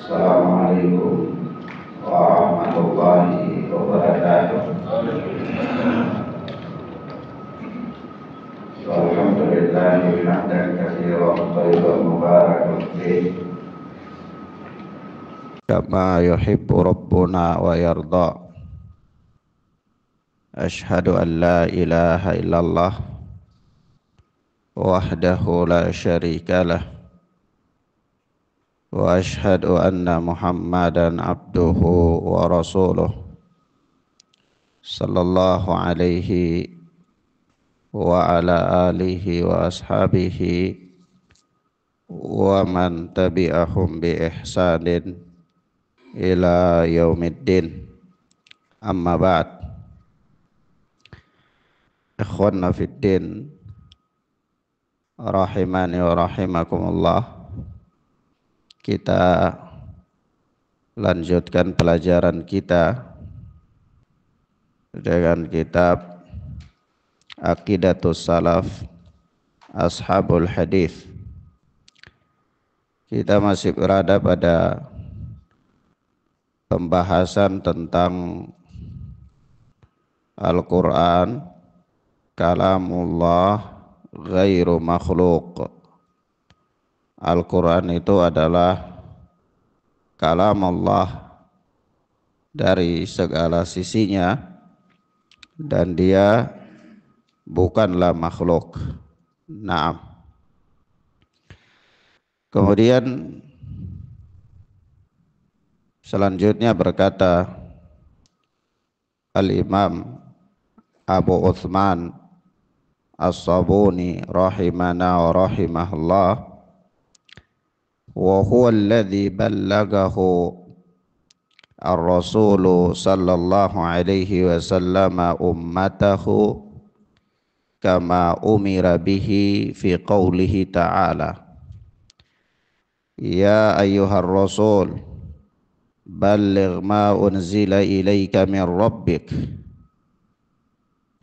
Assalamualaikum warahmatullahi wabarakatuh. Alhamdulillahi hamdan katsiran thayyiban mubarakan fihi kama yuhibbu rabbuna wa yarda. Asyhadu an la ilaha illallah wahdahu la syarikalah wa asyhadu anna Muhammadan abduhu wa rasuluh sallallahu alaihi wa ala alihi wa ashabihi wa man tabi'ahum bi ihsanin ila yaumiddin. Amma ba'd. Ikhwanna fiddin rahimani wa rahimakumullah. Kita lanjutkan pelajaran kita dengan kitab Aqidatus Salaf Ashabul Hadis. Kita masih berada pada pembahasan tentang Al-Quran, kalamullah ghairu makhluk. Al-Quran itu adalah kalam Allah dari segala sisinya dan dia bukanlah makhluk. Naam. Kemudian selanjutnya berkata Al-Imam Abu Uthman As-Sabuni rahimana wa rahimahullah, wa huwa alladhi ballagahu ar-rasulu sallallahu alaihi wasallam ummatahu kama umira bihi fi qawlihi ta'ala, ya ayyuhar rasul balligh ma unzila ilayka min rabbik.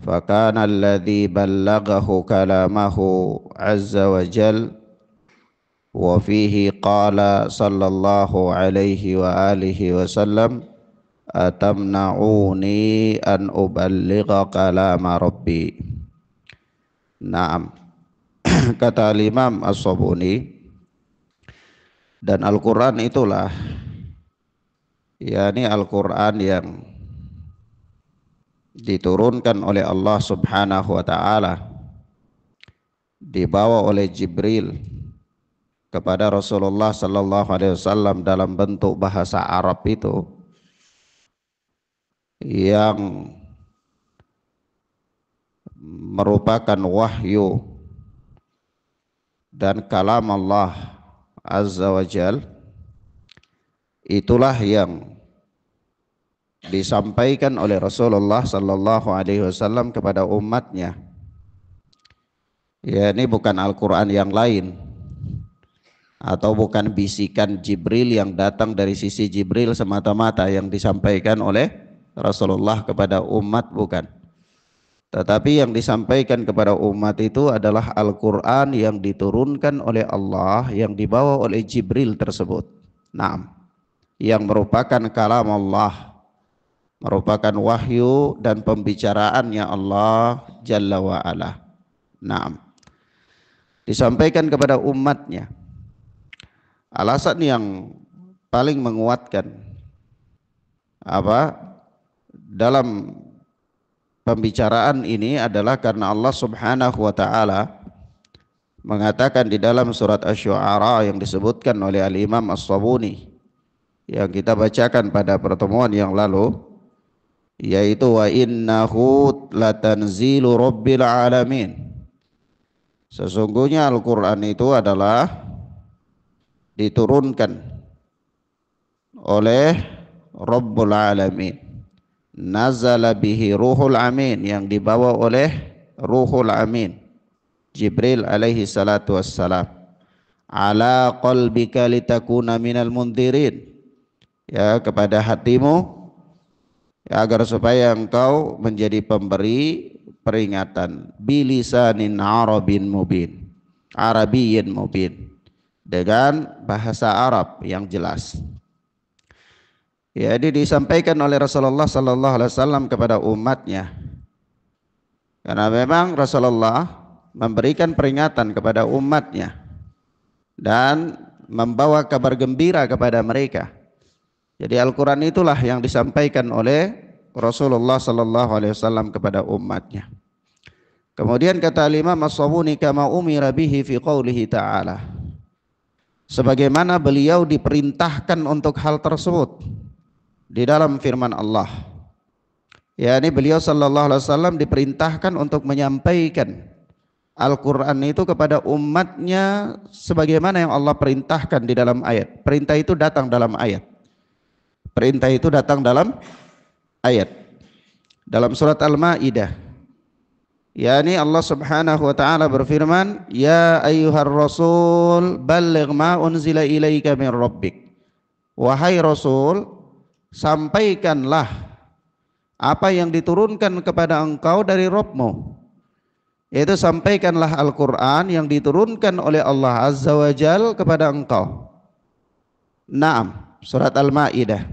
Fakana alladhi ballagahu kalamahu azza wa jal, wa fihi qala sallallahu alaihi wa alihi wasallam, atamna'uni an uballigha kalama rabbi. Naam. Kata Imam As-Sabuni, dan Al-Quran itulah, yakni Al-Quran yang diturunkan oleh Allah subhanahu wa ta'ala, dibawa oleh Jibril kepada Rasulullah sallallahu alaihi wasallam dalam bentuk bahasa Arab itu, yang merupakan wahyu dan kalam Allah azza wa jal. Itulah yang disampaikan oleh Rasulullah sallallahu alaihi wasallam kepada umatnya. Ya, ini bukan Al-Quran yang lain, atau bukan bisikan Jibril yang datang dari sisi Jibril semata-mata yang disampaikan oleh Rasulullah kepada umat, bukan. Tetapi yang disampaikan kepada umat itu adalah Al-Quran yang diturunkan oleh Allah, yang dibawa oleh Jibril tersebut. Naam. Yang merupakan kalam Allah, merupakan wahyu dan pembicaraannya Allah Jalla wa'ala. Naam. Disampaikan kepada umatnya. Alasan yang paling menguatkan dalam pembicaraan ini adalah karena Allah subhanahu wa ta'ala mengatakan di dalam surat Asy-Syu'ara yang disebutkan oleh Al-Imam As-Sabuni, yang kita bacakan pada pertemuan yang lalu, yaitu wa innahu latanzilu rabbil alamin. Sesungguhnya Al-Quran itu adalah diturunkan oleh Rabbul Alamin. Nazala bihi Ruhul Amin, yang dibawa oleh Ruhul Amin, Jibril alaihi salatu wassalam, ala qalbika litakuna minal mundirin, ya, kepada hatimu, ya, agar supaya engkau menjadi pemberi peringatan, bilisanin arabin mubin, arabiyyin mubin, dengan bahasa Arab yang jelas. Jadi disampaikan oleh Rasulullah sallallahu alaihi wasallam kepada umatnya. Karena memang Rasulullah memberikan peringatan kepada umatnya dan membawa kabar gembira kepada mereka. Jadi Al-Quran itulah yang disampaikan oleh Rasulullah sallallahu alaihi wasallam kepada umatnya. Kemudian kata Imam As-Sabuni kama umira bihi fi qoulihi ta'ala. Sebagaimana beliau diperintahkan untuk hal tersebut di dalam firman Allah. Ya, ini beliau sallallahu alaihi wasallam diperintahkan untuk menyampaikan Al-Quran itu kepada umatnya sebagaimana yang Allah perintahkan di dalam ayat. Perintah itu datang dalam ayat. Perintah itu datang dalam ayat. Dalam surat Al-Maidah. Yani Allah Subhanahu wa taala berfirman, "Ya ayyuhar rasul, balligh ma unzila ilaika min rabbik." Wahai Rasul, sampaikanlah apa yang diturunkan kepada engkau dari Rabbmu. Yaitu sampaikanlah Al-Qur'an yang diturunkan oleh Allah Azza wa Jalla kepada engkau. Naam, surat Al-Maidah.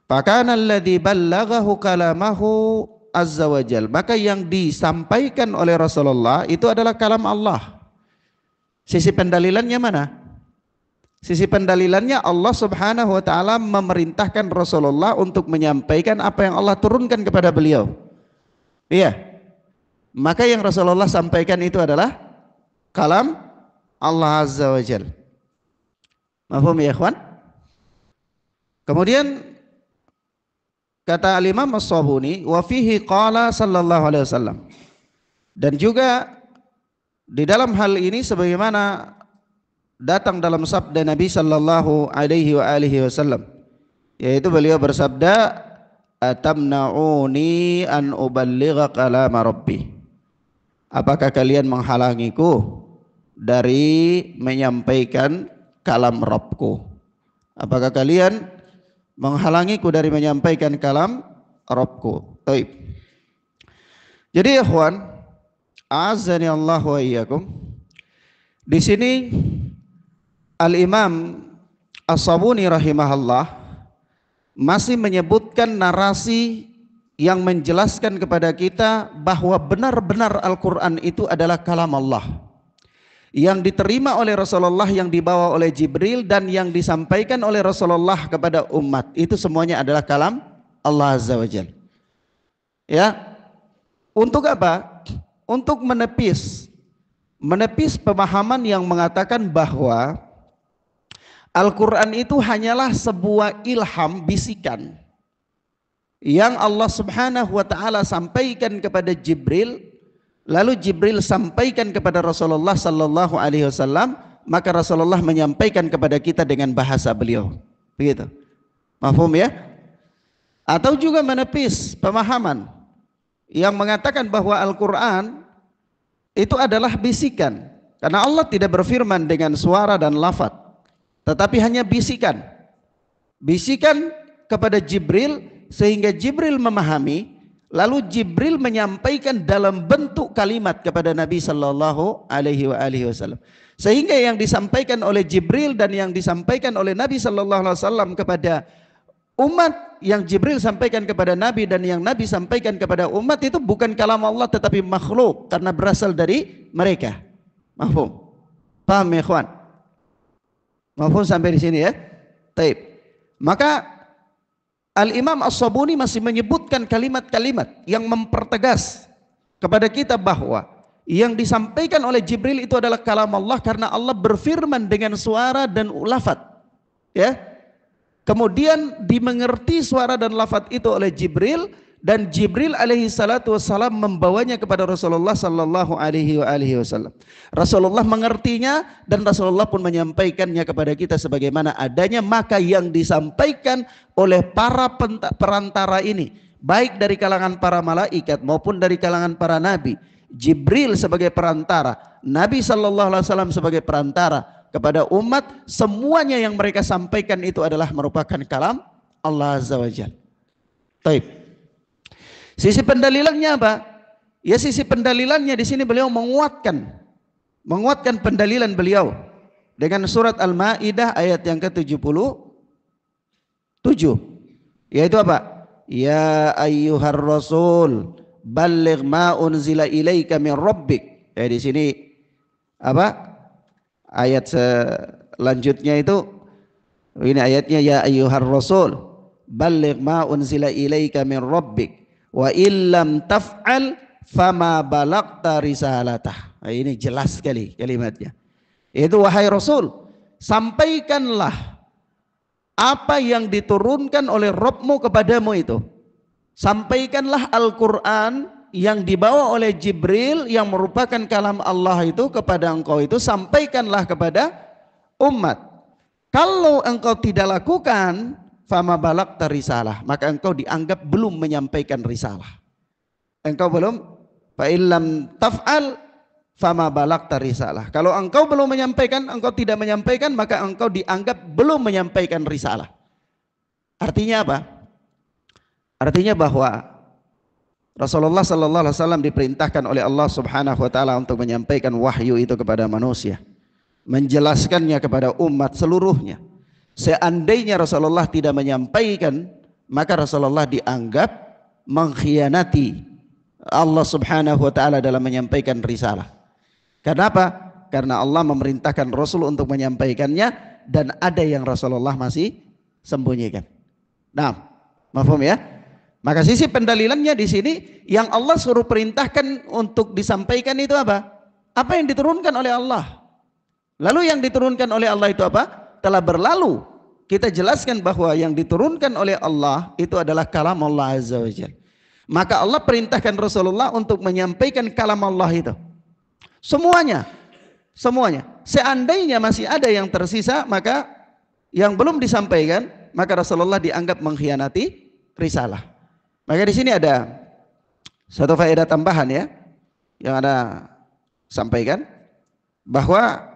Fakana alladhi ballaghahu kalamahu azza wa jal. Maka yang disampaikan oleh Rasulullah itu adalah kalam Allah. Sisi pendalilannya mana? Sisi pendalilannya Allah subhanahu wa ta'ala memerintahkan Rasulullah untuk menyampaikan apa yang Allah turunkan kepada beliau. Iya. Maka yang Rasulullah sampaikan itu adalah kalam Allah azza wa jal. Mafhum ya ikhwan? Kemudian kata Al-Imam As-Sabuni, wa fihi qala sallallahu alaihi wasallam. Dan juga di dalam hal ini sebagaimana datang dalam sabda Nabi sallallahu alaihi wasallam, yaitu beliau bersabda, atamna'uni an uballigha kalama rabbi. Apakah kalian menghalangiku dari menyampaikan kalam Rabbku? Apakah kalian menghalangiku dari menyampaikan kalam Rabbku? Baik. Jadi ikhwan, azani Allah wa iyyakum. Di sini Al-Imam As-Sabuni rahimahullah masih menyebutkan narasi yang menjelaskan kepada kita bahwa benar-benar Al-Qur'an itu adalah kalam Allah yang diterima oleh Rasulullah, yang dibawa oleh Jibril, dan yang disampaikan oleh Rasulullah kepada umat. Itu semuanya adalah kalam Allah Azza wa Jalla. Ya. Untuk apa? Untuk menepis pemahaman yang mengatakan bahwa Al-Quran itu hanyalah sebuah ilham, bisikan yang Allah Subhanahu wa ta'ala sampaikan kepada Jibril, lalu Jibril sampaikan kepada Rasulullah sallallahu alaihi wasallam, maka Rasulullah menyampaikan kepada kita dengan bahasa beliau. Begitu. Mafhum ya? Atau juga menepis pemahaman yang mengatakan bahwa Al-Quran itu adalah bisikan. Karena Allah tidak berfirman dengan suara dan lafaz, tetapi hanya bisikan. Bisikan kepada Jibril sehingga Jibril memahami, lalu Jibril menyampaikan dalam bentuk kalimat kepada Nabi sallallahu alaihi wasallam. Sehingga yang disampaikan oleh Jibril dan yang disampaikan oleh Nabi sallallahu alaihi wasallam kepada umat, yang Jibril sampaikan kepada Nabi dan yang Nabi sampaikan kepada umat, itu bukan kalam Allah tetapi makhluk karena berasal dari mereka. Mahfum? Paham ya ikhwan? Mahfum sampai di sini ya? Taib. Maka Al-Imam As-Sabuni masih menyebutkan kalimat-kalimat yang mempertegas kepada kita bahwa yang disampaikan oleh Jibril itu adalah kalam Allah karena Allah berfirman dengan suara dan lafaz. Ya. Kemudian dimengerti suara dan lafaz itu oleh Jibril, dan Jibril alaihi salatu wassalam membawanya kepada Rasulullah sallallahu alaihi wasallam. Rasulullah mengertinya dan Rasulullah pun menyampaikannya kepada kita sebagaimana adanya. Maka yang disampaikan oleh para perantara ini, baik dari kalangan para malaikat maupun dari kalangan para nabi, Jibril sebagai perantara, Nabi sallallahu alaihi wasallam sebagai perantara kepada umat, semuanya yang mereka sampaikan itu adalah merupakan kalam Allah Azza wa Jalla. Baik. Sisi pendalilannya apa? Ya, sisi pendalilannya di sini beliau menguatkan pendalilan beliau dengan surat Al-Maidah ayat yang ke-77. Yaitu apa? Ya ayyuhar rasul balligh ma unzila ilaika min rabbik. Di sini apa? Ayat selanjutnya itu ini ayatnya, ya ayyuhar rasul balligh ma unzila ilaika min rabbik wa illam taf'al fama balagta risalatah. Nah, ini jelas sekali kalimatnya. Itu wahai Rasul, sampaikanlah apa yang diturunkan oleh Rabbmu kepadamu itu. Sampaikanlah Al-Quran yang dibawa oleh Jibril yang merupakan kalam Allah itu kepada engkau itu, sampaikanlah kepada umat. Kalau engkau tidak lakukan, fama balagta risalah, maka engkau dianggap belum menyampaikan risalah. Engkau belum, fa illam taf'al fama balagta risalah. Kalau engkau belum menyampaikan, engkau tidak menyampaikan, maka engkau dianggap belum menyampaikan risalah. Artinya apa? Artinya bahwa Rasulullah sallallahu alaihi wasallam diperintahkan oleh Allah Subhanahu wa taala untuk menyampaikan wahyu itu kepada manusia, menjelaskannya kepada umat seluruhnya. Seandainya Rasulullah tidak menyampaikan, maka Rasulullah dianggap mengkhianati Allah Subhanahu wa taala dalam menyampaikan risalah. Kenapa? Karena Allah memerintahkan Rasul untuk menyampaikannya dan ada yang Rasulullah masih sembunyikan. Nah, mafhum ya? Maka sisi pendalilannya di sini yang Allah suruh perintahkan untuk disampaikan itu apa? Apa yang diturunkan oleh Allah. Lalu yang diturunkan oleh Allah itu apa? Telah berlalu. Kita jelaskan bahwa yang diturunkan oleh Allah itu adalah kalam Allah Azza wa Jalla. Maka Allah perintahkan Rasulullah untuk menyampaikan kalam Allah itu. Semuanya. Seandainya masih ada yang tersisa, maka yang belum disampaikan, maka Rasulullah dianggap mengkhianati risalah. Maka di sini ada satu faedah tambahan ya yang Anda sampaikan, bahwa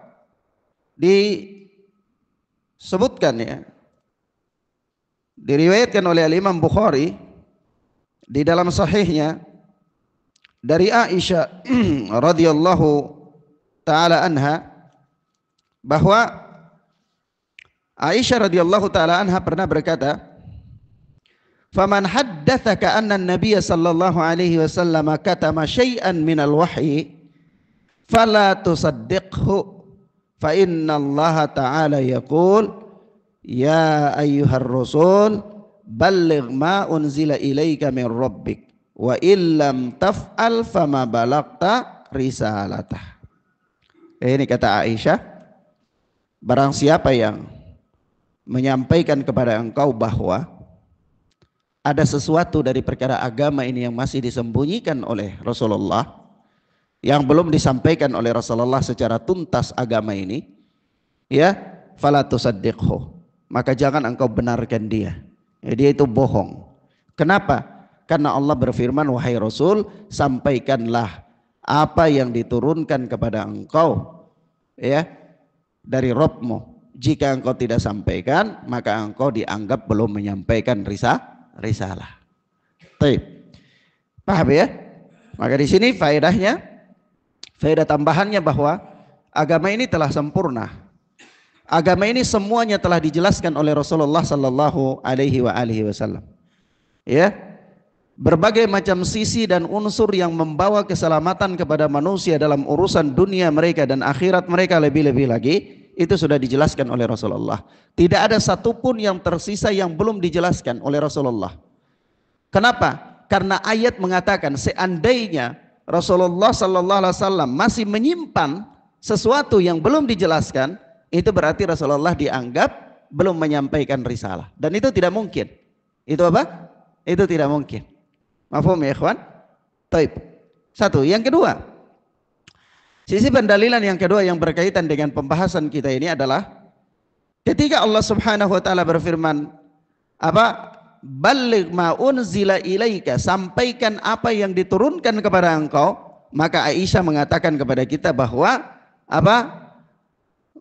disebutkan ya, diriwayatkan oleh Imam Bukhari di dalam sahihnya dari Aisyah radhiyallahu taala anha, bahwa Aisyah radhiyallahu taala anha pernah berkata, "Faman haddatsaka anna an-nabiy sallallahu alaihi wasallam katama syai'an minal wahyi fala tusaddiqhu fa inna Allah ta'ala yaqul ya ayyuhar rasul balligh ma unzila ilaika min rabbik wa illam taf'al fama balagta risalatah." Ini kata Aisyah, barang siapa yang menyampaikan kepada engkau bahwa ada sesuatu dari perkara agama ini yang masih disembunyikan oleh Rasulullah, yang belum disampaikan oleh Rasulullah secara tuntas agama ini, ya, fala tusaddiqhu, maka jangan engkau benarkan dia. Ya, dia itu bohong. Kenapa? Karena Allah berfirman, wahai Rasul, sampaikanlah apa yang diturunkan kepada engkau ya dari Rabbmu. Jika engkau tidak sampaikan, maka engkau dianggap belum menyampaikan risalah. Baik. Paham ya? Maka di sini faedahnya, faedah tambahannya bahwa agama ini telah sempurna. Agama ini semuanya telah dijelaskan oleh Rasulullah sallallahu alaihi wasallam. Ya. Berbagai macam sisi dan unsur yang membawa keselamatan kepada manusia dalam urusan dunia mereka dan akhirat mereka lebih-lebih lagi, itu sudah dijelaskan oleh Rasulullah. Tidak ada satupun yang tersisa yang belum dijelaskan oleh Rasulullah. Kenapa? Karena ayat mengatakan seandainya Rasulullah sallallahu alaihi wasallam masih menyimpan sesuatu yang belum dijelaskan, itu berarti Rasulullah dianggap belum menyampaikan risalah. Dan itu tidak mungkin. Itu apa? Itu tidak mungkin. Mafhum ya ikhwan? Taib. Satu. Yang kedua, sisi pendalilan yang kedua yang berkaitan dengan pembahasan kita ini adalah ketika Allah Subhanahu wa taala berfirman, apa? Balligh ma unzila ilaika, sampaikan apa yang diturunkan kepada engkau, maka Aisyah mengatakan kepada kita bahwa apa?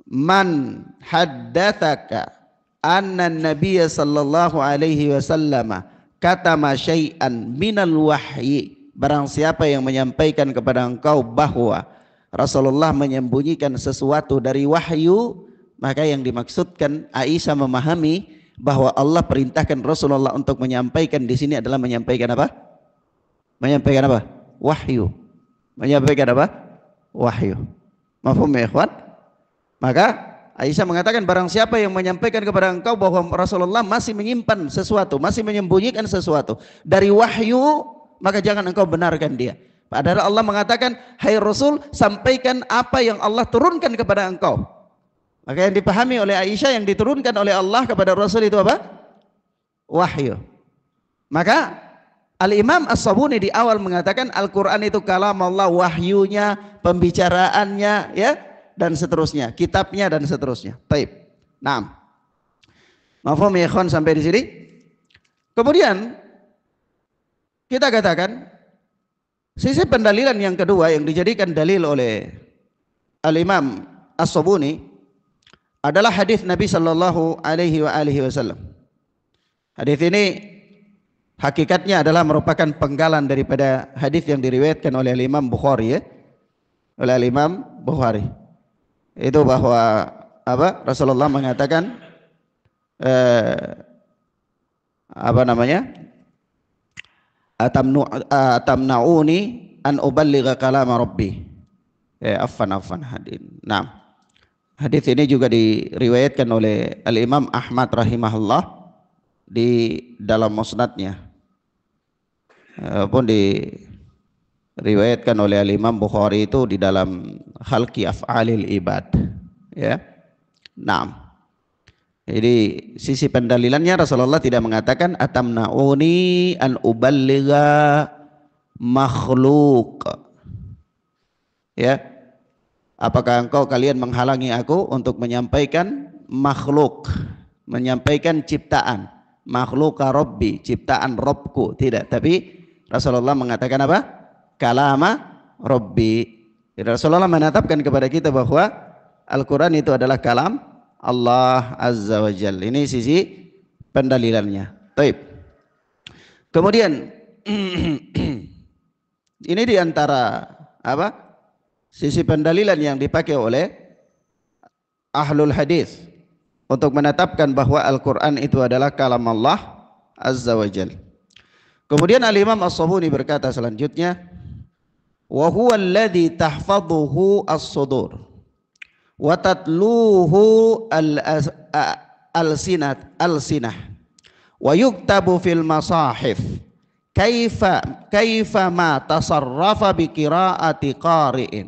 Man haddatsaka anna nabiyya sallallahu alaihi wasallam katama syai'an minal wahyi, barang siapa yang menyampaikan kepada engkau bahwa Rasulullah menyembunyikan sesuatu dari wahyu, maka yang dimaksudkan Aisyah memahami bahwa Allah perintahkan Rasulullah untuk menyampaikan di sini adalah menyampaikan apa? Menyampaikan apa? Wahyu. Menyampaikan apa? Wahyu. Mafhum ya ikhwan? Maka Aisyah mengatakan barang siapa yang menyampaikan kepada engkau bahwa Rasulullah masih menyimpan sesuatu, masih menyembunyikan sesuatu dari wahyu, maka jangan engkau benarkan dia. Padahal Allah mengatakan, hai Rasul, sampaikan apa yang Allah turunkan kepada engkau. Maka yang dipahami oleh Aisyah, yang diturunkan oleh Allah kepada Rasul itu apa? Wahyu. Maka Al-Imam As-Sabuni di awal mengatakan Al-Quran itu kalam Allah, wahyunya, pembicaraannya, ya, dan seterusnya, kitabnya dan seterusnya. Baik. Naam. Mafhum ya ikhwan sampai di sini? Kemudian kita katakan sisi pendalilan yang kedua yang dijadikan dalil oleh Al-Imam As-Sabuni adalah hadis Nabi sallallahu alaihi wasallam. Hadis ini hakikatnya adalah merupakan penggalan daripada hadis yang diriwayatkan oleh Imam Bukhari, ya, oleh Imam Bukhari. Itu bahwa apa? Rasulullah mengatakan apa namanya? Atamna'uni an uballigha kalama rabbi. Affan hadin. Nah, hadis ini juga diriwayatkan oleh Al-Imam Ahmad rahimahullah di dalam musnadnya. Pun diriwayatkan oleh Al-Imam Bukhari itu di dalam Khalqi Af'alil Ibad, ya. Naam. Jadi sisi pendalilannya Rasulullah tidak mengatakan atamna'uni an uballigha makhluk. Ya. Apakah kalian menghalangi aku untuk menyampaikan makhluk, menyampaikan ciptaan, makhluk Rabbi, ciptaan Robku? Tidak, tapi Rasulullah mengatakan apa? Kalama Rabbi. Jadi Rasulullah menetapkan kepada kita bahwa Al-Quran itu adalah kalam Allah Azza wa Jalla. Ini sisi pendalilannya. Baik. Kemudian ini diantara apa? Sisi pendalilan yang dipakai oleh ahlul hadis untuk menetapkan bahwa Al-Quran itu adalah kalam Allah Azza wa Jalla. Kemudian Al-Imam As-Sabuni berkata selanjutnya, wa huwa alladhi tahfaduhu as-sudur wa tatluhu al-sinah wa yuktabu fil masahif kaifa ma tasarrafa bi qiraati qari'in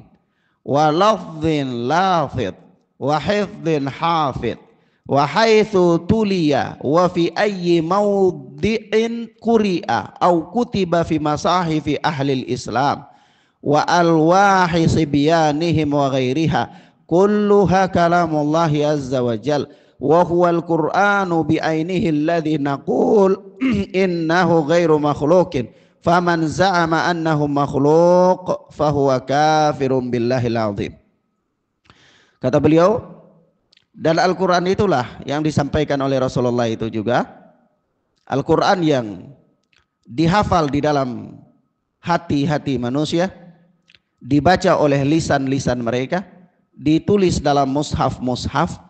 wa lafdhin lafid wa hifdhin hafid wa haitsu tuliya wa fi ayyi mawdi'in quri'a au kutiba fi masahifi ahli al-islam wa alwahi sibyanihim wa ghairiha kulluha kalamullahi azza wa jal wa huwal qur'anu bi ainihi alladhi naqul innahu ghairu makhluqin faman za'ama annahu makhluq fahuwa kafirun billahil azim. Kata beliau, dan Al-Quran itulah yang disampaikan oleh Rasulullah itu juga Al-Quran yang dihafal di dalam hati-hati manusia, dibaca oleh lisan-lisan mereka, ditulis dalam mushaf-mushaf,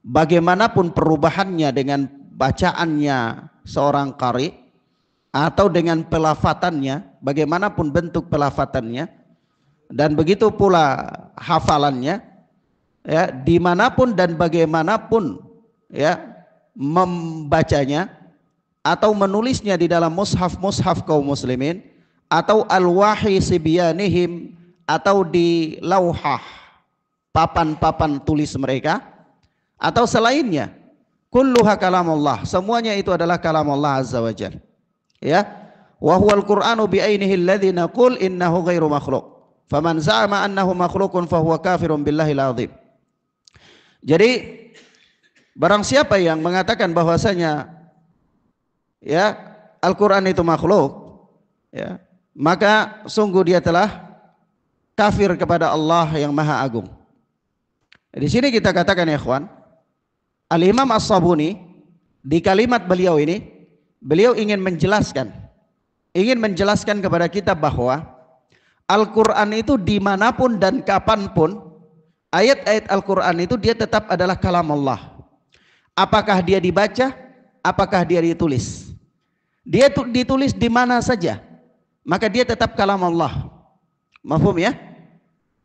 bagaimanapun perubahannya dengan bacaannya seorang qari atau dengan pelafatannya, bagaimanapun bentuk pelafatannya, dan begitu pula hafalannya, ya, dimanapun dan bagaimanapun, ya, membacanya atau menulisnya di dalam mushaf-mushaf kaum muslimin atau al-wahi sibyanihim atau di lauhah, papan-papan tulis mereka atau selainnya, kulluha kalamullah, semuanya itu adalah kalamullah azza wa jalla, ya. Wa huwal qur'anu bi ainihi alladhi naqul innahu ghairu makhluq faman za'ama annahu makhluqun fahuwa kafirun billahil azim. Jadi barang siapa yang mengatakan bahwasanya, ya, Al-Quran itu makhluk, ya, maka sungguh dia telah kafir kepada Allah yang Maha Agung. Di sini kita katakan ya ikhwan, Al-Imam As-Sabuni di kalimat beliau ini, beliau ingin menjelaskan kepada kita bahwa Al-Quran itu dimanapun dan kapanpun, ayat-ayat Al-Quran itu dia tetap adalah kalam Allah. Apakah dia dibaca apakah dia ditulis. Dia ditulis di mana saja, maka dia tetap kalam Allah. Mafhum ya?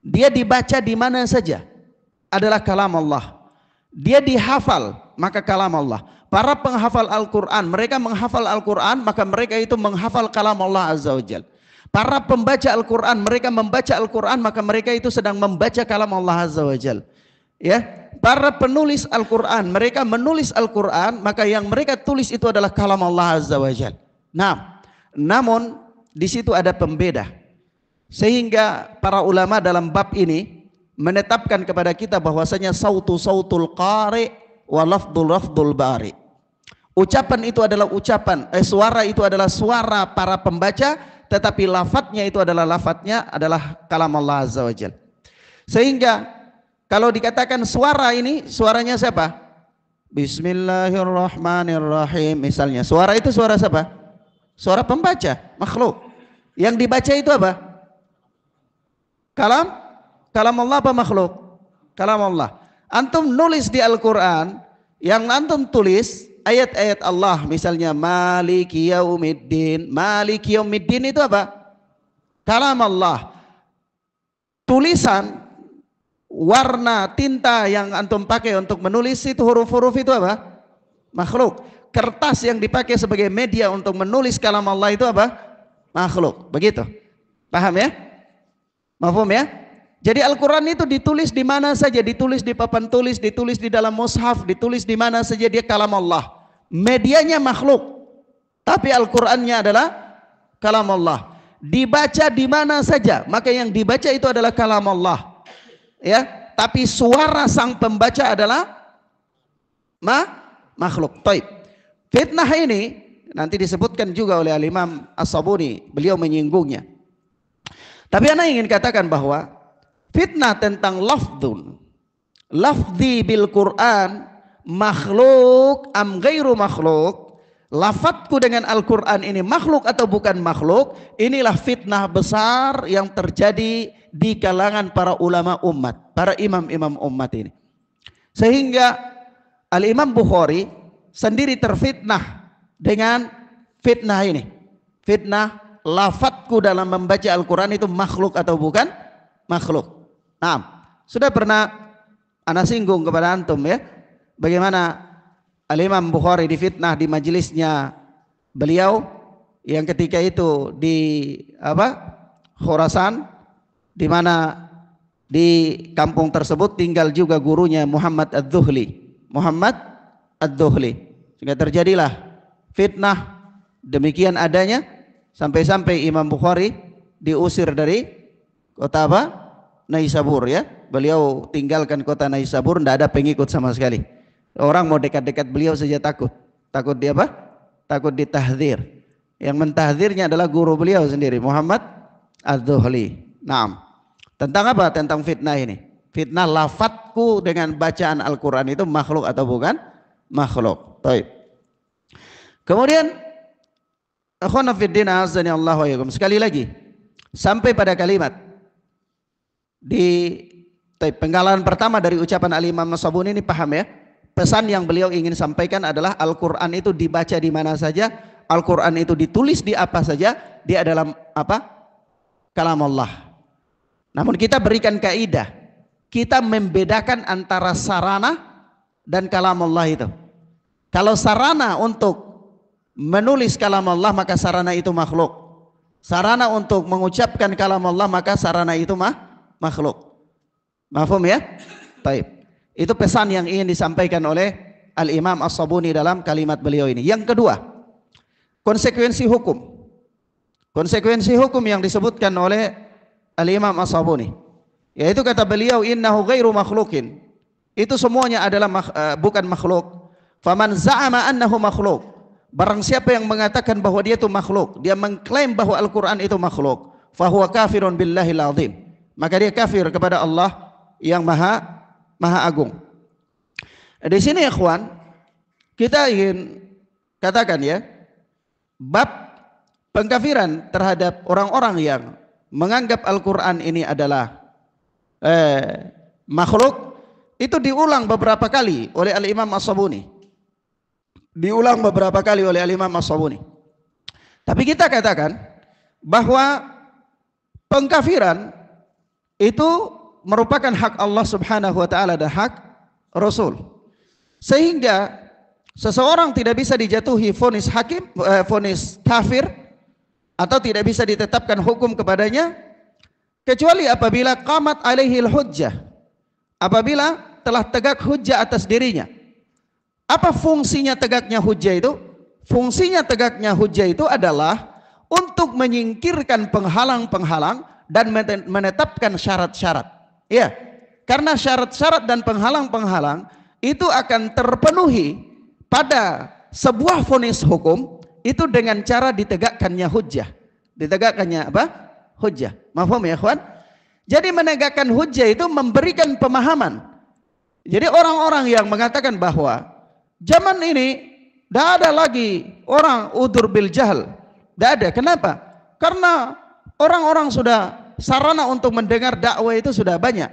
Dia dibaca di mana saja adalah kalam Allah. Dia dihafal, maka kalam Allah. Para penghafal Al-Quran, mereka menghafal Al-Quran, maka mereka itu menghafal kalam Allah Azza wa Jal. Para pembaca Al-Quran, mereka membaca Al-Quran, maka mereka itu sedang membaca kalam Allah Azza wa Jal. Ya, para penulis Al-Quran, mereka menulis Al-Quran, maka yang mereka tulis itu adalah kalam Allah Azza wa Jal. Nah, namun di situ ada pembeda. Sehingga para ulama dalam bab ini menetapkan kepada kita bahwasanya sautul qari wa lafdul bari. Ucapan itu adalah suara itu adalah suara para pembaca, tetapi lafadznya itu adalah kalam Allah Azza wa Jalla. Sehingga kalau dikatakan suara ini, suaranya siapa? Bismillahirrahmanirrahim misalnya. Suara itu suara siapa? Suara pembaca, makhluk. Yang dibaca itu apa? Kalam Allah apa makhluk? Kalam Allah. Antum nulis di Al-Quran, yang antum tulis ayat-ayat Allah, misalnya Maliki Yaumiddin. Maliki Yaumiddin itu apa? Kalam Allah. Tulisan, warna, tinta yang antum pakai untuk menulis itu, huruf-huruf itu apa? Makhluk. Kertas yang dipakai sebagai media untuk menulis kalam Allah itu apa? Makhluk. Begitu. Paham ya? Mafhum ya? Jadi Al-Quran itu ditulis di mana saja, ditulis di papan tulis, ditulis di dalam mushaf, ditulis di mana saja, dia kalam Allah. Medianya makhluk, tapi Al-Qurannya adalah kalam Allah. Dibaca di mana saja, maka yang dibaca itu adalah kalam Allah. Ya, tapi suara sang pembaca adalah makhluk. Taib. Fitnah ini nanti disebutkan juga oleh Al-Imam As-Sabuni, beliau menyinggungnya. Tapi ana ingin katakan bahwa fitnah tentang lafzi bil Quran makhluk am ghairu makhluk, lafadzku dengan Al-Quran ini makhluk atau bukan makhluk, inilah fitnah besar yang terjadi di kalangan para ulama umat, para imam-imam umat ini. Sehingga Al-Imam Bukhari sendiri terfitnah dengan fitnah ini. Fitnah lafadzku dalam membaca Al-Quran itu makhluk atau bukan makhluk. Nah, sudah pernah ana singgung kepada antum ya, bagaimana Al-Imam Bukhari difitnah di majelisnya beliau yang ketika itu di Khurasan, di mana di kampung tersebut tinggal juga gurunya Muhammad Ad-Dhuhli. Sehingga terjadilah fitnah demikian adanya, sampai-sampai Imam Bukhari diusir dari kota Naisabur ya. Beliau tinggalkan kota Naisabur, tidak ada pengikut sama sekali. Orang mau dekat-dekat beliau saja takut. Takut dia apa? Takut ditahdzir. Yang mentahdzirnya adalah guru beliau sendiri, Muhammad Az-Zuhli. Naam. Tentang apa? Tentang fitnah ini. Fitnah lafadzku dengan bacaan Al-Quran itu makhluk atau bukan makhluk. Baik. Kemudian akhwana fiddin azani Allah wa iyyakum, sekali lagi sampai pada kalimat di penggalan pertama dari ucapan Al-Imam As-Sabuni ini, paham ya? Pesan yang beliau ingin sampaikan adalah Al-Quran itu dibaca di mana saja, Al-Quran itu ditulis di apa saja, dia adalah apa? Kalam Allah. Namun kita berikan kaidah, kita membedakan antara sarana dan kalam Allah itu. Kalau sarana untuk menulis kalam Allah, maka sarana itu makhluk. Sarana untuk mengucapkan kalam Allah, maka sarana itu makhluk. Mafhum ya? Baik. Itu pesan yang ingin disampaikan oleh Al-Imam As-Sabuni dalam kalimat beliau ini. Yang kedua, konsekuensi hukum. Konsekuensi hukum yang disebutkan oleh Al-Imam As-Sabuni, yaitu kata beliau, innahu ghairu makhlukin. Itu semuanya adalah bukan makhluk. Faman za'ama annahu makhluk. Barang siapa yang mengatakan bahwa dia itu makhluk, dia mengklaim bahwa Al-Quran itu makhluk, fahuwa kafirun billahil azim, maka dia kafir kepada Allah yang maha agung. Di sini ya ikhwan, kita ingin katakan ya, bab pengkafiran terhadap orang-orang yang menganggap Al-Quran ini adalah makhluk, itu diulang beberapa kali oleh Al-Imam As-Sabuni. Diulang beberapa kali oleh Al-Imam As-Sabuni. Tapi kita katakan bahwa pengkafiran itu merupakan hak Allah Subhanahu wa taala dan hak Rasul. Sehingga seseorang tidak bisa dijatuhi vonis hakim, vonis kafir, atau tidak bisa ditetapkan hukum kepadanya kecuali apabila qamat alaihil hujjah, apabila telah tegak hujjah atas dirinya. Apa fungsinya tegaknya hujjah itu? Fungsinya tegaknya hujjah itu adalah untuk menyingkirkan penghalang-penghalang dan menetapkan syarat-syarat. Ya, karena syarat-syarat dan penghalang-penghalang itu akan terpenuhi pada sebuah vonis hukum itu dengan cara ditegakkannya hujjah. Ditegakkannya apa? Hujjah. Mafhum ya, ikhwan? Jadi menegakkan hujjah itu memberikan pemahaman. Jadi orang-orang yang mengatakan bahwa zaman ini tidak ada lagi orang udzur bil jahl. Tidak ada. Kenapa? Karena orang-orang sudah sarana untuk mendengar dakwah itu sudah banyak.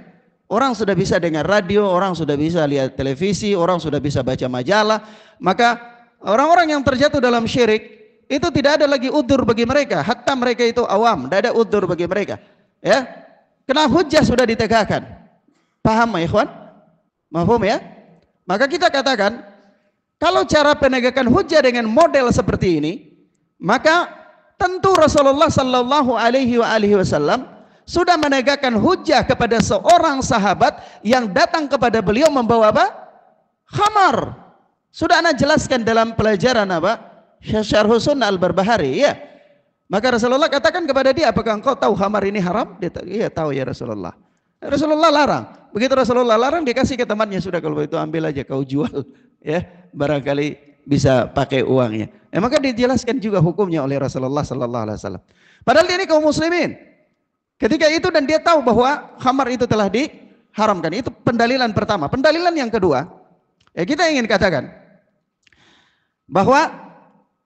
Orang sudah bisa dengar radio, orang sudah bisa lihat televisi, orang sudah bisa baca majalah. Maka orang-orang yang terjatuh dalam syirik itu tidak ada lagi udzur bagi mereka. Hatta mereka itu awam, tidak ada udzur bagi mereka. Ya, karena hujjah sudah ditegakkan. Paham ya, ikhwan? Mahfum ya? Maka kita katakan kalau cara penegakan hujjah dengan model seperti ini, maka tentu Rasulullah sallallahu alaihi wasallam sudah menegakkan hujjah kepada seorang sahabat yang datang kepada beliau membawa apa? Khamar. Sudah ana jelaskan dalam pelajaran apa? Syarh Sunnah Al-Barbahari, ya. Maka Rasulullah katakan kepada dia, apakah engkau tahu khamar ini haram? Dia iya tahu ya Rasulullah. Rasulullah larang. Begitu Rasulullah larang, dia kasih ke temannya, sudah kalau itu ambil aja kau jual, ya. Barangkali bisa pakai uangnya. Maka dijelaskan juga hukumnya oleh Rasulullah sallallahu alaihi wasallam. Padahal ini kaum muslimin ketika itu, dan dia tahu bahwa khamar itu telah diharamkan. Itu pendalilan pertama. Pendalilan yang kedua, ya kita ingin katakan bahwa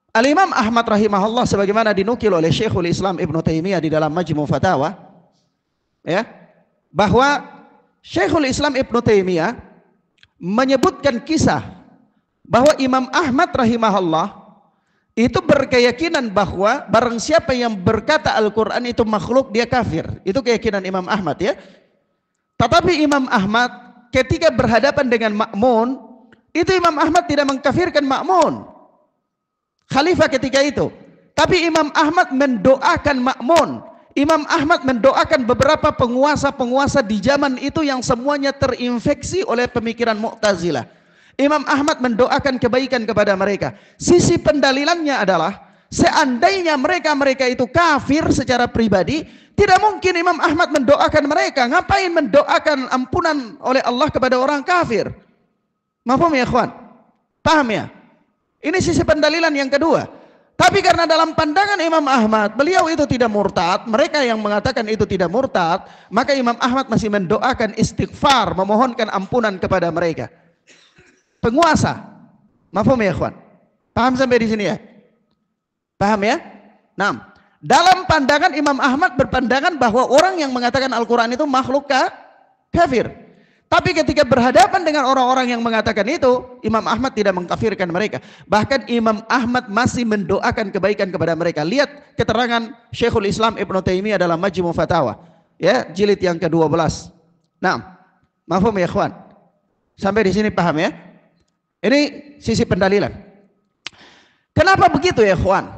Al-Imam Ahmad rahimahullah sebagaimana dinukil oleh Syekhul Islam Ibn Taimiyah di dalam Majmu' Fatawa, ya, bahwa Syekhul Islam Ibn Taimiyah menyebutkan kisah bahwa Imam Ahmad rahimahullah itu berkeyakinan bahwa barang siapa yang berkata Al-Quran itu makhluk, dia kafir. Itu keyakinan Imam Ahmad, ya. Tetapi Imam Ahmad ketika berhadapan dengan Ma'mun, itu Imam Ahmad tidak mengkafirkan Ma'mun, khalifah ketika itu. Tapi Imam Ahmad mendoakan Ma'mun. Imam Ahmad mendoakan beberapa penguasa-penguasa di zaman itu yang semuanya terinfeksi oleh pemikiran Mu'tazilah. Imam Ahmad mendoakan kebaikan kepada mereka. Sisi pendalilannya adalah seandainya mereka itu kafir secara pribadi, tidak mungkin Imam Ahmad mendoakan mereka. Ngapain mendoakan ampunan oleh Allah kepada orang kafir? Mahfum ya, ikhwan? Paham ya? Ini sisi pendalilan yang kedua. Tapi karena dalam pandangan Imam Ahmad, beliau itu tidak murtad, mereka yang mengatakan itu tidak murtad, maka Imam Ahmad masih mendoakan istighfar, memohonkan ampunan kepada mereka. Penguasa. Mafhum ya, ikhwan? Paham sampai di sini ya? Paham ya? Nah, dalam pandangan Imam Ahmad berpandangan bahwa orang yang mengatakan Al-Quran itu makhluk kafir. Tapi ketika berhadapan dengan orang-orang yang mengatakan itu, Imam Ahmad tidak mengkafirkan mereka. Bahkan Imam Ahmad masih mendoakan kebaikan kepada mereka. Lihat keterangan Syekhul Islam Ibn Taimiyah dalam Majmu' Fatawa, ya, jilid yang ke-12. Nah, mafhum ya, ikhwan? Sampai di sini paham ya? Ini sisi pendalilan. Kenapa begitu ya, ikhwan?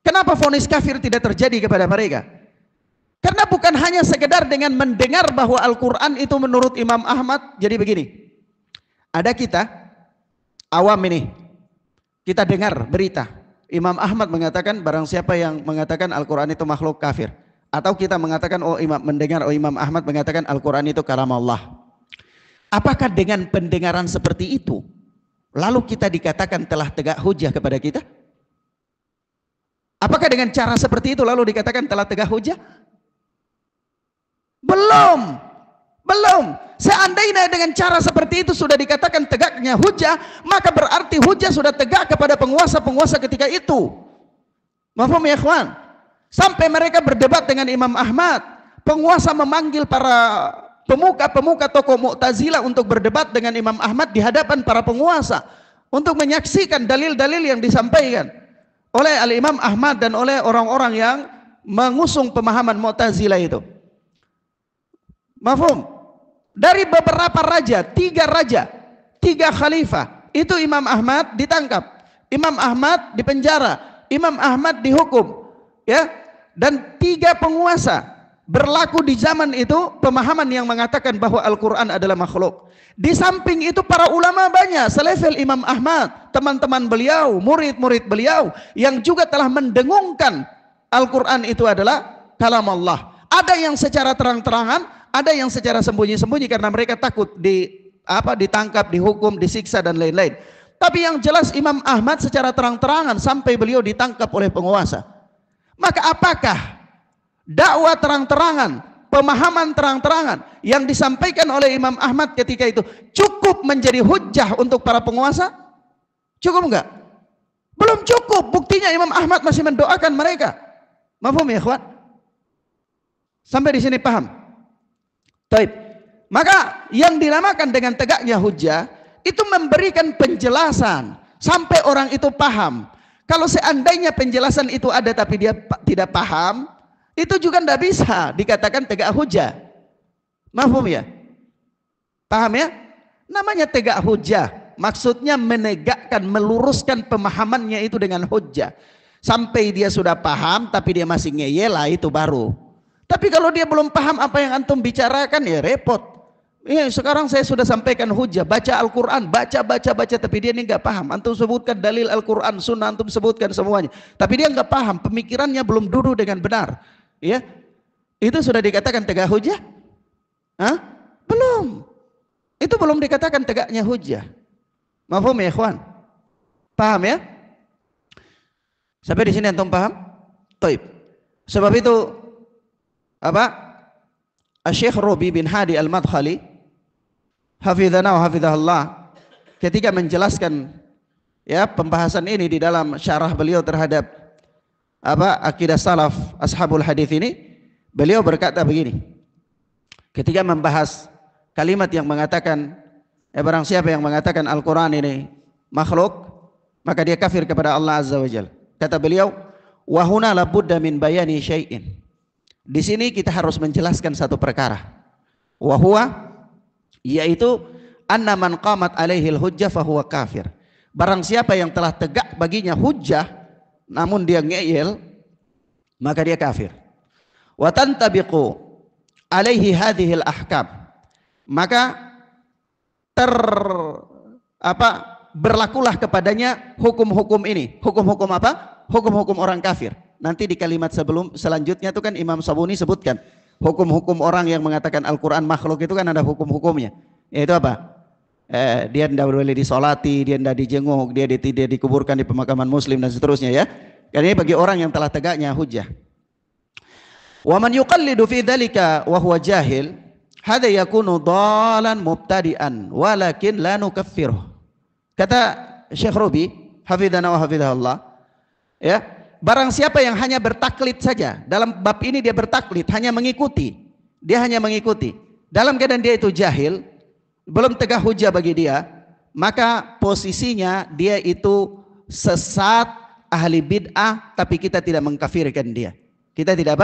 Kenapa vonis kafir tidak terjadi kepada mereka? Karena bukan hanya sekedar dengan mendengar bahwa Al-Quran itu menurut Imam Ahmad. Jadi begini, ada kita awam ini, kita dengar berita Imam Ahmad mengatakan barang siapa yang mengatakan Al-Quran itu makhluk kafir, atau kita mengatakan mendengar Imam Ahmad mengatakan Al-Quran itu kalam Allah. Apakah dengan pendengaran seperti itu lalu kita dikatakan telah tegak hujah kepada kita? Apakah dengan cara seperti itu lalu dikatakan telah tegak hujah? Belum. Seandainya dengan cara seperti itu sudah dikatakan tegaknya hujah, maka berarti hujah sudah tegak kepada penguasa-penguasa ketika itu. Mafhum ya, ikhwan? Sampai mereka berdebat dengan Imam Ahmad. Penguasa memanggil para pemuka-pemuka tokoh Mu'tazilah untuk berdebat dengan Imam Ahmad di hadapan para penguasa. untuk menyaksikan dalil-dalil yang disampaikan oleh Al-Imam Ahmad dan oleh orang-orang yang mengusung pemahaman Mu'tazilah itu. Mafhum? Dari beberapa raja, 3 khalifah, itu Imam Ahmad ditangkap, Imam Ahmad dipenjara, Imam Ahmad dihukum, ya. Dan 3 penguasa berlaku di zaman itu pemahaman yang mengatakan bahwa Al-Quran adalah makhluk. Di samping itu para ulama banyak selevel Imam Ahmad, teman-teman beliau, murid-murid beliau yang juga telah mendengungkan Al-Quran itu adalah kalam Allah. Ada yang secara terang-terangan, ada yang secara sembunyi-sembunyi karena mereka takut ditangkap, dihukum, disiksa dan lain-lain. Tapi yang jelas Imam Ahmad secara terang-terangan sampai beliau ditangkap oleh penguasa. Maka apakah dakwah terang-terangan, pemahaman terang-terangan yang disampaikan oleh Imam Ahmad ketika itu cukup menjadi hujjah untuk para penguasa? Cukup enggak? Belum cukup. Buktinya Imam Ahmad masih mendoakan mereka. Mafhum ya ikhwan? Sampai di sini paham? Baik. Maka yang dinamakan dengan tegaknya hujjah itu memberikan penjelasan sampai orang itu paham. Kalau seandainya penjelasan itu ada tapi dia tidak paham, itu juga tidak bisa dikatakan tegak hujjah. Mafhum ya? Paham ya? Namanya tegak hujjah, maksudnya menegakkan, meluruskan pemahamannya itu dengan hujjah. Sampai dia sudah paham tapi dia masih ngeyel, itu baru. Tapi kalau dia belum paham apa yang antum bicarakan, ya repot. Sekarang saya sudah sampaikan hujjah, baca Al-Quran, baca, tapi dia ini nggak paham. Antum sebutkan dalil Al-Quran, sunnah, antum sebutkan semuanya, tapi dia nggak paham, pemikirannya belum duduk dengan benar. Ya, itu sudah dikatakan tegak hujjah? Hah? Belum. Itu belum dikatakan tegaknya hujjah. Mafhum ya ikhwan? Paham ya? Sampai di sini antum paham? Taib. Sebab itu Syekh Rabi bin Hadi Al-Madkhali hafizana wa hafizahullah ketika menjelaskan ya pembahasan ini di dalam syarah beliau terhadap akidah salaf ashabul hadis ini, beliau berkata begini ketika membahas kalimat yang mengatakan barang siapa yang mengatakan Al-Quran ini makhluk maka dia kafir kepada Allah Azza wa Jalla. Kata beliau, wa huna la budda min bayani syai'in. Di sini kita harus menjelaskan satu perkara, wa huwa, yaitu anna man qamat alaihil hujjah fahuwa kafir. Barang siapa yang telah tegak baginya hujjah namun dia ngeyel, maka dia kafir. Wa tantabiqu alaihi hadhil ahkam, maka berlakulah kepadanya hukum-hukum ini. Hukum-hukum apa? Hukum-hukum orang kafir. Nanti di kalimat selanjutnya itu kan Imam Sabuni sebutkan hukum-hukum orang yang mengatakan Al-Quran makhluk itu kan ada hukum-hukumnya. Yaitu apa? Dia tidak boleh disolati, dia tidak dijenguk, dia tidak dikuburkan di pemakaman muslim dan seterusnya ya. Karena ini bagi orang yang telah tegaknya hujjah. Wa man yuqallidu fi dzalika wa huwa jahil, hadza yakunu dhalan mubtadi'an walakin la nukaffiruh. Kata Syekh Rabi hafizana wa hafizahullah, ya, barang siapa yang hanya bertaklid saja, dalam bab ini dia bertaklid, hanya mengikuti, dia hanya mengikuti, dalam keadaan dia itu jahil, belum tegak hujjah bagi dia, maka posisinya dia itu sesat, ahli bid'ah, tapi kita tidak mengkafirkan dia. Kita tidak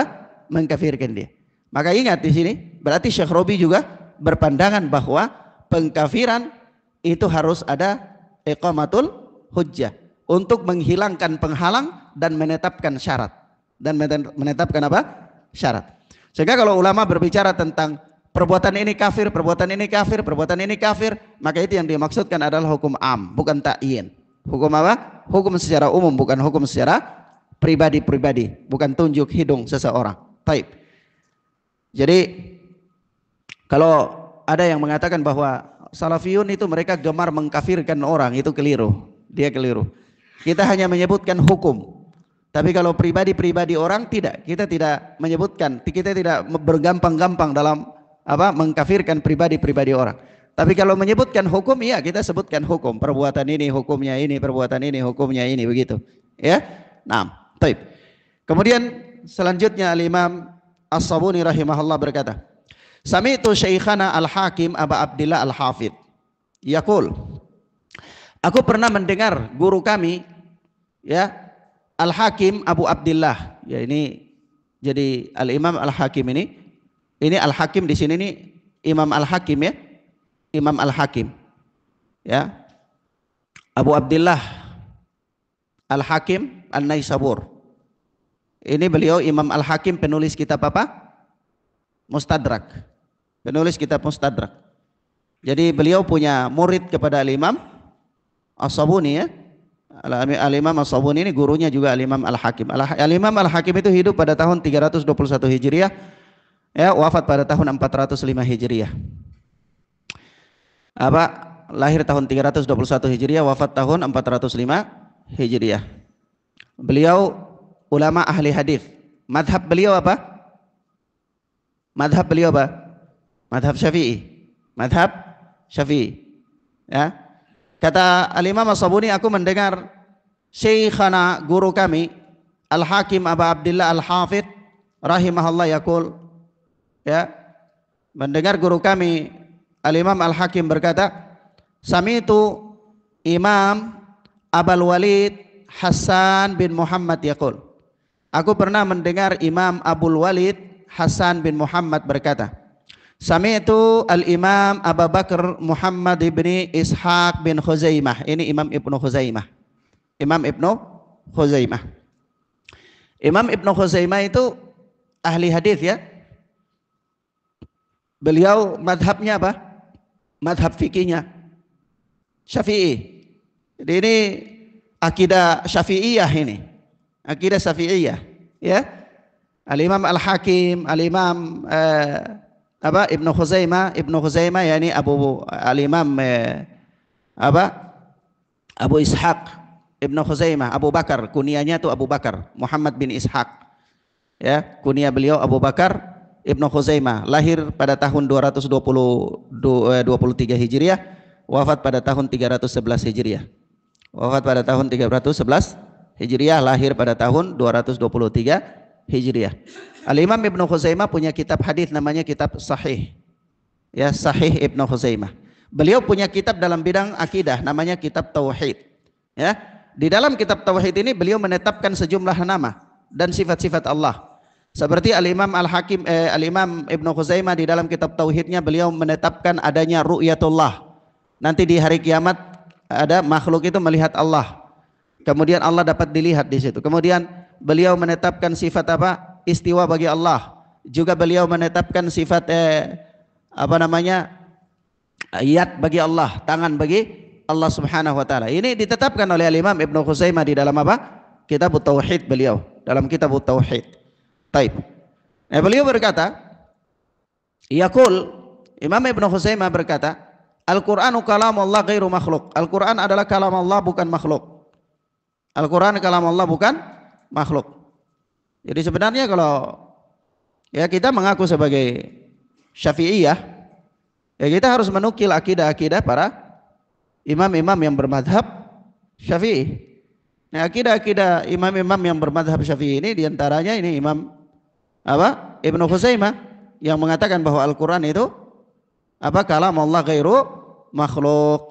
mengkafirkan dia. Maka ingat di sini, berarti Syekh Rabi juga berpandangan bahwa pengkafiran itu harus ada iqamatul hujjah untuk menghilangkan penghalang dan menetapkan syarat. Dan menetapkan apa? Syarat. Sehingga kalau ulama berbicara tentang perbuatan ini kafir, perbuatan ini kafir, perbuatan ini kafir, maka itu yang dimaksudkan adalah hukum am, bukan ta'yin. Hukum apa? Hukum secara umum, bukan hukum secara pribadi-pribadi, bukan tunjuk hidung seseorang. Taib. Jadi kalau ada yang mengatakan bahwa Salafiyun itu mereka gemar mengkafirkan orang, itu keliru. Dia keliru. Kita hanya menyebutkan hukum. Tapi kalau pribadi-pribadi orang tidak, kita tidak menyebutkan, kita tidak bergampang-gampang dalam mengkafirkan pribadi-pribadi orang. Tapi kalau menyebutkan hukum, iya kita sebutkan hukum. Perbuatan ini hukumnya ini, perbuatan ini hukumnya ini, begitu. Ya. Nah, taib. Kemudian selanjutnya Al-Imam As-Sabuni rahimahullah berkata, Sami'tu Syekhana Al-Hakim Aba Abdillah Al-Hafidh yaqul Aku pernah mendengar guru kami, ya, Al-Hakim Abu Abdillah. Ya, ini jadi Al-Imam Al-Hakim ini Al-Hakim di sini nih Imam Al-Hakim, ya. Imam Al-Hakim. Ya. Abu Abdillah Al-Hakim An-Naisabur. Ini beliau Imam Al-Hakim, penulis kitab apa? Mustadrak. Penulis kitab Mustadrak. Jadi beliau punya murid kepada Al-Imam As-Sabuni, ya. Al-Imam As-Sabuni ini gurunya juga Al-Imam Al-Hakim. Al-Imam Al-Hakim itu hidup pada tahun 321 Hijriah, ya, wafat pada tahun 405 Hijriah. Lahir tahun 321 Hijriah, wafat tahun 405 Hijriah. Beliau ulama ahli hadis. Madhab beliau apa? Madhab beliau apa? Madhab Syafi'i. Madhab Syafi'i. Ya. Kata Al-Imam As-Sabuni, aku mendengar Syekhana, guru kami, Al-Hakim Abu Abdillah Al-Hafidh rahimahullah yaqul, ya, mendengar guru kami Al-Imam Al-Hakim berkata, sami'tu Imam Abul Walid Hasan bin Muhammad yaqul. Aku pernah mendengar Imam Abul Walid Hasan bin Muhammad berkata, sami'tu al-Imam Abu Bakar Muhammad ibni Ishaq bin Khuzaimah. Ini Imam Ibnu Khuzaimah. Imam Ibnu Khuzaimah. Imam Ibnu Khuzaimah itu ahli hadis, ya. Beliau madhabnya apa? Madhab fikihnya Syafi'i. Jadi ini akidah Syafi'iyah ini. Akidah Syafi'iyah, ya. Al-Imam Al-Hakim, Al-Imam Ibnu Khuzaimah yakni Al-Imam Abu Ishaq Ibnu Khuzaimah, Abu Bakar, kunyahnya itu Abu Bakar Muhammad bin Ishaq, ya, kunyah beliau Abu Bakar Ibnu Khuzaimah, lahir pada tahun 223 Hijriah, wafat pada tahun 311 Hijriah. Wafat pada tahun 311 Hijriah, lahir pada tahun 223 Hijriah. Al-Imam Ibnu Khuzaimah punya kitab hadis namanya kitab Sahih. Ya, Sahih Ibnu Khuzaimah. Beliau punya kitab dalam bidang akidah namanya kitab Tauhid. Ya, di dalam kitab Tauhid ini beliau menetapkan sejumlah nama dan sifat-sifat Allah. Seperti Al-Imam Al-Hakim Al-Imam Ibnu Khuzaimah di dalam kitab Tauhidnya beliau menetapkan adanya ru'yatullah. Nanti di hari kiamat ada makhluk itu melihat Allah. Kemudian Allah dapat dilihat di situ. Kemudian beliau menetapkan sifat apa? Istiwa bagi Allah. Juga beliau menetapkan sifat yad bagi Allah, tangan bagi Allah Subhanahu wa taala. Ini ditetapkan oleh Al-Imam Ibnu Khuzaimah di dalam apa? Kitab Tauhid beliau, dalam kitab Tauhid. Taib. Beliau berkata, yaqul, Imam Ibnu Khuzaimah berkata, Al-Qur'anu kalamullah ghairu makhluk. Al-Qur'an adalah kalam Allah, bukan makhluk. Al-Qur'an kalam Allah, bukan makhluk. Jadi sebenarnya kalau ya kita mengaku sebagai Syafi'iyah, ya kita harus menukil akidah-akidah para imam-imam yang bermadhab Syafi'i. Nah, akidah-akidah imam-imam yang bermadhab Syafi'i ini diantaranya ini Imam Ibnu Khuzaimah yang mengatakan bahwa Al-Quran itu kalam Allah ghairu makhluk.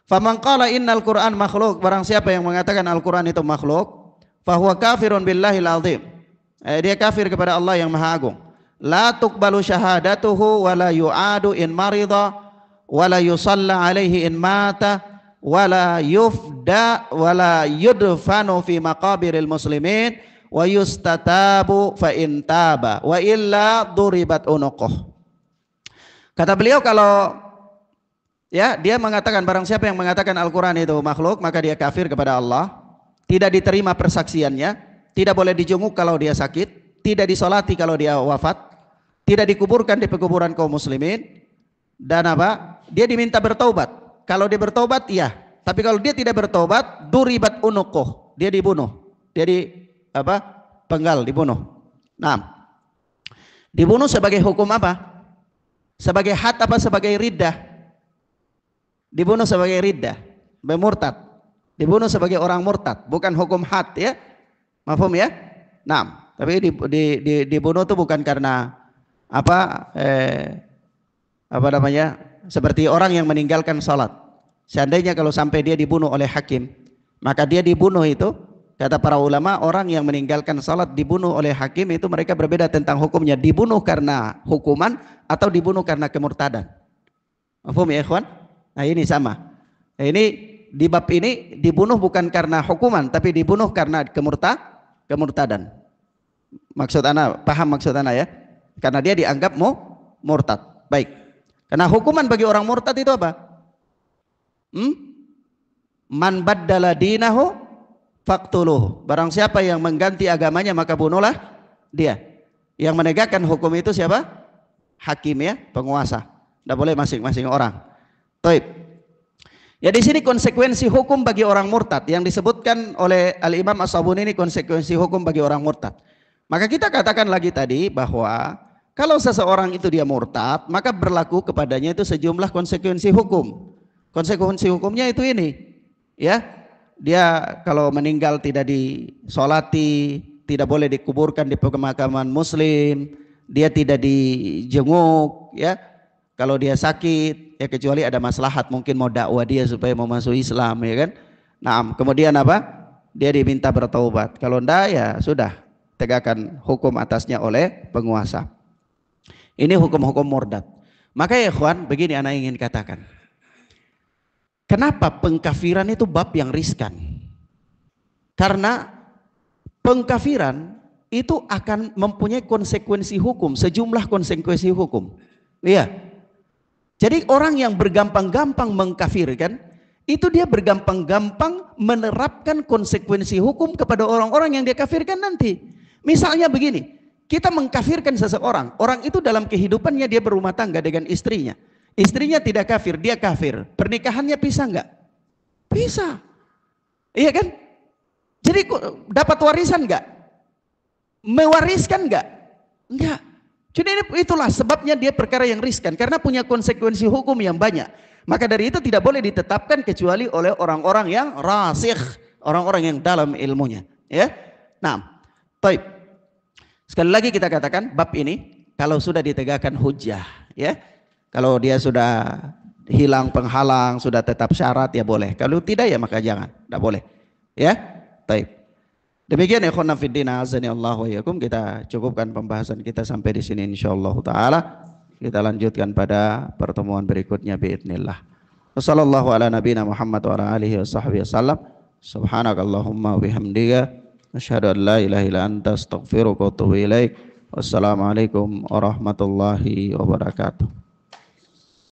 Faman qala innal Qur'an makhluk, barang siapa yang mengatakan Al-Quran itu makhluk, fahuwa kafirun billahil azim. Dia kafir kepada Allah yang Maha Agung. La tuqbalu syahadatuhu wa la yu'adu in marida wa la yusalla alaihi in mata wa la yufda wa la yudfanu fi maqabiril muslimin wa yustatabu fa in taba wa illa duribat unuquh. Kata beliau, kalau ya dia mengatakan barang siapa yang mengatakan Al-Quran itu makhluk, maka dia kafir kepada Allah, tidak diterima persaksiannya, tidak boleh dijenguk kalau dia sakit, tidak disolati kalau dia wafat, tidak dikuburkan di pekuburan kaum muslimin, dan dia diminta bertaubat. Kalau dia bertaubat, iya. Tapi kalau dia tidak bertaubat, duribat unuquh, dia dibunuh, dia penggal, dibunuh. Nah, dibunuh sebagai hukum apa? Sebagai had sebagai riddah? Dibunuh sebagai riddah, murtad. Dibunuh sebagai orang murtad, bukan hukum had, ya. Mafhum, ya? Nah, tapi dibunuh itu bukan karena seperti orang yang meninggalkan salat. Seandainya kalau sampai dia dibunuh oleh hakim, maka dia dibunuh itu, kata para ulama, orang yang meninggalkan salat dibunuh oleh hakim itu mereka berbeda tentang hukumnya, dibunuh karena hukuman atau dibunuh karena kemurtadan. Paham ya ikhwan? Nah ini sama. Nah, ini di bab ini dibunuh bukan karena hukuman tapi dibunuh karena kemurtadan. Maksud ana, paham maksud ana ya? Karena dia dianggap murtad. Baik. Karena hukuman bagi orang murtad itu apa? Man baddala dinahu faqtuluhu. Barang siapa yang mengganti agamanya maka bunuhlah dia. Yang menegakkan hukum itu siapa? Hakim ya, penguasa. Tidak boleh masing-masing orang. Taib. Ya di sini konsekuensi hukum bagi orang murtad yang disebutkan oleh Al-Imam As-Sabuni ini konsekuensi hukum bagi orang murtad. Maka kita katakan lagi tadi bahwa kalau seseorang itu dia murtad, maka berlaku kepadanya itu sejumlah konsekuensi hukum. Konsekuensi hukumnya itu ini, ya, dia kalau meninggal tidak disolati, tidak boleh dikuburkan di pemakaman Muslim, dia tidak dijenguk, ya. Kalau dia sakit, ya kecuali ada maslahat, mungkin mau dakwah dia supaya mau masuk Islam, ya kan. Nah, kemudian apa? Dia diminta bertaubat. Kalau enggak, ya sudah, tegakkan hukum atasnya oleh penguasa. Ini hukum-hukum murtad. Maka ya ikhwan, begini anak ingin katakan. Kenapa pengkafiran itu bab yang riskan? Karena pengkafiran itu akan mempunyai konsekuensi hukum, sejumlah konsekuensi hukum. Iya. Jadi orang yang bergampang-gampang mengkafirkan, itu dia bergampang-gampang menerapkan konsekuensi hukum kepada orang-orang yang dia kafirkan nanti. Misalnya begini, kita mengkafirkan seseorang, orang itu dalam kehidupannya dia berumah tangga dengan istrinya. Istrinya tidak kafir, dia kafir. Pernikahannya bisa enggak? Bisa. Iya kan? Jadi dapat warisan enggak? Mewariskan enggak? Enggak. Jadi itulah sebabnya dia perkara yang riskan karena punya konsekuensi hukum yang banyak. Maka dari itu tidak boleh ditetapkan kecuali oleh orang-orang yang rasikh, orang-orang yang dalam ilmunya. Ya, nah, taib. Sekali lagi kita katakan bab ini kalau sudah ditegakkan hujjah, ya, kalau dia sudah hilang penghalang, sudah tetap syarat ya boleh. Kalau tidak ya maka jangan, tidak boleh. Ya, taib. Demikian ikhwan fillah azani Allah wa iyyakum, kita cukupkan pembahasan kita sampai di sini insyaallah taala. Kita lanjutkan pada pertemuan berikutnya biidznillah. Wassallallahu ala nabiyina Muhammad wa ala alihi washabbihi wasallam. Subhanakallahumma wa bihamdika asyhadu an la ilaha illa anta astaghfiruka wa atubu ilaik. Wassalamualaikum warahmatullahi wabarakatuh.